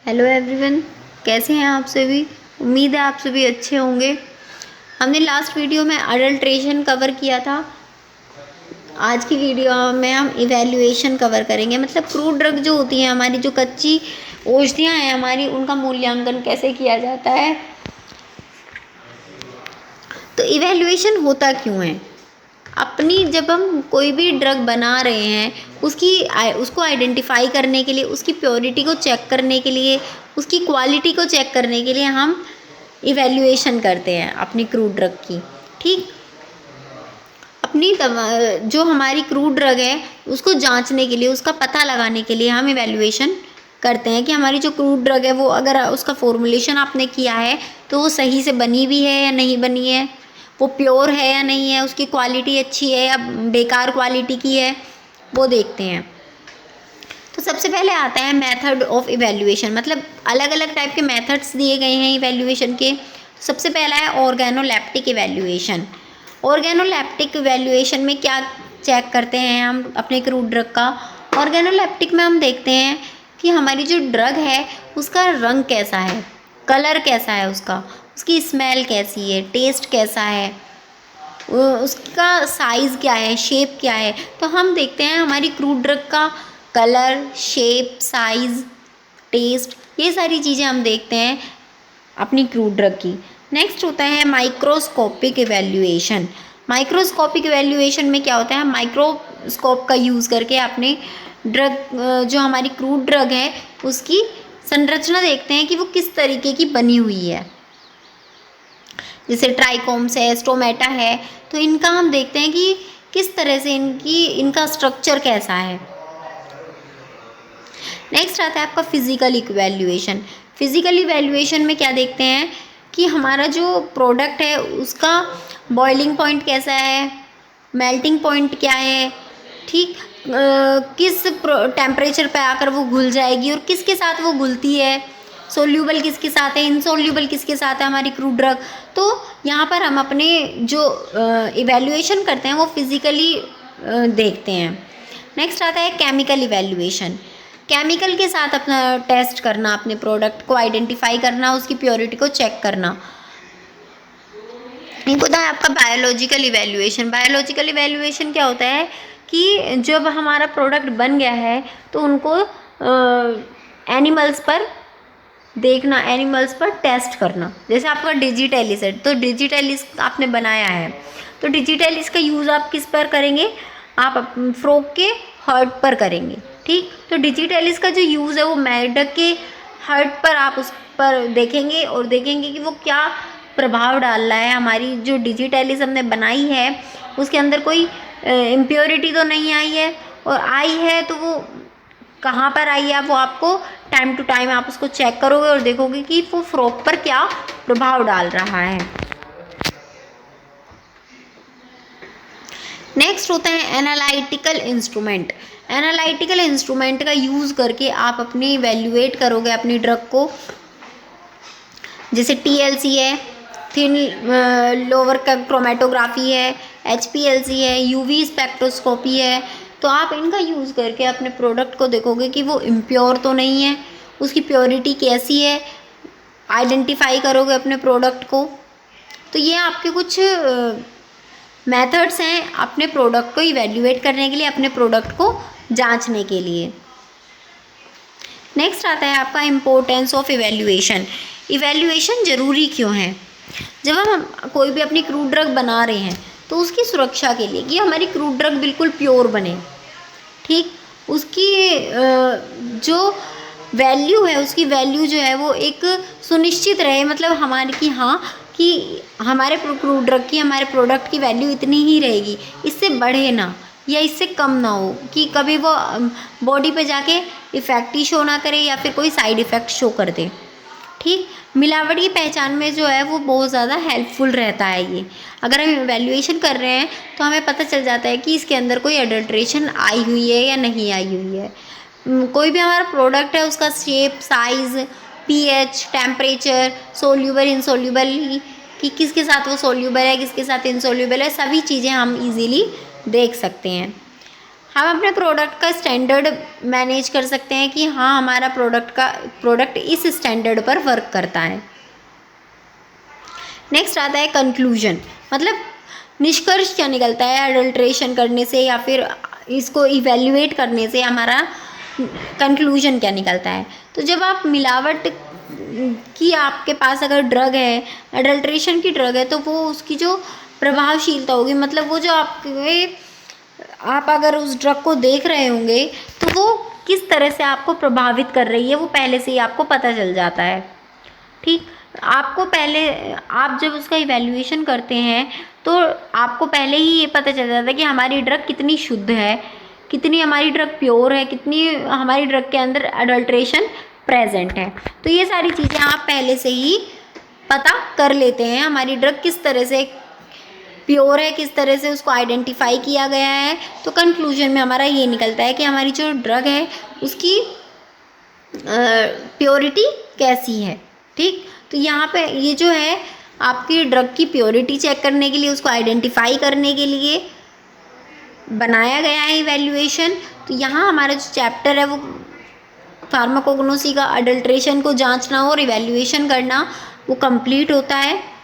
Hello everyone, कैसे हैं आप सभी। उम्मीद है आप सभी अच्छे होंगे। हमने लास्ट वीडियो में अडल्ट्रेशन कवर किया था। आज की वीडियो में हम इवैल्यूएशन कवर करेंगे, मतलब क्रूड ड्रग जो होती हैं हमारी, जो कच्ची औषधियाँ हैं हमारी, उनका मूल्यांकन कैसे किया जाता है। तो इवैल्यूएशन होता क्यों है। अपनी जब हम कोई भी ड्रग बना रहे हैं उसको आइडेंटिफाई करने के लिए, उसकी प्योरिटी को चेक करने के लिए, उसकी क्वालिटी को चेक करने के लिए हम इवैल्यूएशन करते हैं अपनी क्रूड ड्रग की। ठीक, अपनी जो हमारी क्रूड ड्रग है उसको जांचने के लिए, उसका पता लगाने के लिए हम इवैल्यूएशन करते हैं कि हमारी जो क्रूड ड्रग है वो, अगर उसका फॉर्मुलेशन आपने किया है तो वो सही से बनी भी है या नहीं बनी है, वो प्योर है या नहीं है, उसकी क्वालिटी अच्छी है या बेकार क्वालिटी की है, वो देखते हैं। तो सबसे पहले आता है मेथड ऑफ इवैल्यूएशन, मतलब अलग अलग टाइप के मेथड्स दिए गए हैं इवैल्यूएशन के। सबसे पहला है ऑर्गेनोलेप्टिक इवैल्यूएशन। ऑर्गेनोलेप्टिक इवैल्यूएशन में क्या चेक करते हैं हम अपने क्रूड ड्रग का। ऑर्गेनोलेप्टिक में हम देखते हैं कि हमारी जो ड्रग है उसका रंग कैसा है, कलर कैसा है, उसकी स्मेल कैसी है, टेस्ट कैसा है, उसका साइज़ क्या है, शेप क्या है। तो हम देखते हैं हमारी क्रूड ड्रग का कलर, शेप, साइज़, टेस्ट, ये सारी चीज़ें हम देखते हैं अपनी क्रूड ड्रग की। नेक्स्ट होता है माइक्रोस्कोपिक इवैल्यूएशन। माइक्रोस्कोपिक इवैल्यूएशन में क्या होता है, माइक्रोस्कोप का यूज़ करके अपने ड्रग, जो हमारी क्रूड ड्रग है उसकी संरचना देखते हैं कि वो किस तरीके की बनी हुई है। जैसे ट्राइकोम्स है, स्टोमेटा है, तो इनका हम देखते हैं कि किस तरह से इनका स्ट्रक्चर कैसा है। नेक्स्ट आता है आपका फिजिकल इवैल्यूएशन। फिजिकल इवैल्यूएशन में क्या देखते हैं कि हमारा जो प्रोडक्ट है उसका बॉइलिंग पॉइंट कैसा है, मेल्टिंग पॉइंट क्या है, ठीक, किस टेम्परेचर पे आकर वो घुल जाएगी और किसके साथ वो घुलती है, सोल्यूबल किसके साथ है, इनसोल्यूबल किसके साथ है हमारी क्रूड ड्रग। तो यहाँ पर हम अपने जो इवैल्यूएशन करते हैं वो फिज़िकली देखते हैं। नेक्स्ट आता है केमिकल इवैल्यूएशन। केमिकल के साथ अपना टेस्ट करना, अपने प्रोडक्ट को आइडेंटिफाई करना, उसकी प्योरिटी को चेक करना। एक होता है आपका बायोलॉजिकल इवैल्यूएशन। बायोलॉजिकल इवैल्यूएशन क्या होता है कि जब हमारा प्रोडक्ट बन गया है तो उनको एनिमल्स पर देखना, एनिमल्स पर टेस्ट करना। जैसे आपका डिजिटैलिस है, तो डिजिटैलिस आपने बनाया है, तो डिजिटैलिस का यूज़ आप किस पर करेंगे, आप फ्रॉग के हर्ट पर करेंगे। ठीक, तो डिजिटैलिस का जो यूज़ है वो मेंढक के हर्ट पर आप उस पर देखेंगे और देखेंगे कि वो क्या प्रभाव डाल रहा है। हमारी जो डिजिटैलिस हमने बनाई है उसके अंदर कोई इम्प्योरिटी तो नहीं आई है, और आई है तो वो कहाँ पर आई है, वो आपको टाइम टू टाइम आप उसको चेक करोगे और देखोगे कि वो फ्रॉग पर क्या प्रभाव डाल रहा है। नेक्स्ट होता है एनालिटिकल इंस्ट्रूमेंट। एनालिटिकल इंस्ट्रूमेंट का यूज़ करके आप अपनी इवैल्यूएट करोगे अपनी ड्रग को। जैसे TLC है, थिन लोअर क्रोमेटोग्राफी है, HPLC है, UV स्पेक्ट्रोस्कोपी है। तो आप इनका यूज़ करके अपने प्रोडक्ट को देखोगे कि वो इम्प्योर तो नहीं है, उसकी प्योरिटी कैसी है, आइडेंटिफाई करोगे अपने प्रोडक्ट को। तो ये आपके कुछ मेथड्स हैं अपने प्रोडक्ट को इवैल्यूएट करने के लिए, अपने प्रोडक्ट को जांचने के लिए। नेक्स्ट आता है आपका इम्पोर्टेंस ऑफ इवैल्यूएशन। इवैल्यूएशन ज़रूरी क्यों है। जब हम कोई भी अपनी क्रूड ड्रग बना रहे हैं तो उसकी सुरक्षा के लिए, कि हमारी क्रूड ड्रग बिल्कुल प्योर बने, ठीक, उसकी जो वैल्यू है, उसकी वैल्यू जो है वो एक सुनिश्चित रहे, मतलब हमारे कि हाँ, कि हमारे क्रूड ड्रग की, हमारे प्रोडक्ट की वैल्यू इतनी ही रहेगी, इससे बढ़े ना या इससे कम ना हो, कि कभी वो बॉडी पे जाके इफ़ेक्ट ही शो ना करे या फिर कोई साइड इफ़ेक्ट शो कर दे। ठीक, मिलावट की पहचान में जो है वो बहुत ज़्यादा हेल्पफुल रहता है ये। अगर हम इवैल्यूएशन कर रहे हैं तो हमें पता चल जाता है कि इसके अंदर कोई अडल्ट्रेशन आई हुई है या नहीं आई हुई है। कोई भी हमारा प्रोडक्ट है उसका shape, size, pH, temperature, soluble, insoluble, कि किसके साथ वो सोल्यूबल है, किसके साथ इनसोल्यूबल है, सभी चीज़ें हम इजीली देख सकते हैं। हम अपने प्रोडक्ट का स्टैंडर्ड मैनेज कर सकते हैं कि हाँ हमारा प्रोडक्ट इस स्टैंडर्ड पर वर्क करता है। नेक्स्ट आता है कंक्लूजन, मतलब निष्कर्ष क्या निकलता है अडल्ट्रेशन करने से या फिर इसको इवेल्युएट करने से, हमारा कंक्लूजन क्या निकलता है। तो जब आप मिलावट की आपके पास अगर ड्रग है, अडल्ट्रेशन की ड्रग है, तो वो उसकी जो प्रभावशीलता होगी, मतलब वो जो आप अगर उस ड्रग को देख रहे होंगे तो वो किस तरह से आपको प्रभावित कर रही है वो पहले से ही आपको पता चल जाता है। ठीक, आपको पहले, आप जब उसका इवैल्यूएशन करते हैं तो आपको पहले ही ये पता चल जाता है कि हमारी ड्रग कितनी शुद्ध है, कितनी हमारी ड्रग प्योर है, कितनी हमारी ड्रग के अंदर अडल्ट्रेशन प्रेजेंट है। तो ये सारी चीज़ें आप पहले से ही पता कर लेते हैं, हमारी ड्रग किस तरह से प्योर है, किस तरह से उसको आइडेंटिफाई किया गया है। तो कंक्लूजन में हमारा ये निकलता है कि हमारी जो ड्रग है उसकी प्योरिटी कैसी है। ठीक, तो यहाँ पे ये जो है आपकी ड्रग की प्योरिटी चेक करने के लिए, उसको आइडेंटिफाई करने के लिए बनाया गया है इवैल्यूएशन। तो यहाँ हमारा जो चैप्टर है वो फार्माकोग्नोसी का अडल्ट्रेशन को जांचना और इवैल्यूएशन करना वो कंप्लीट होता है।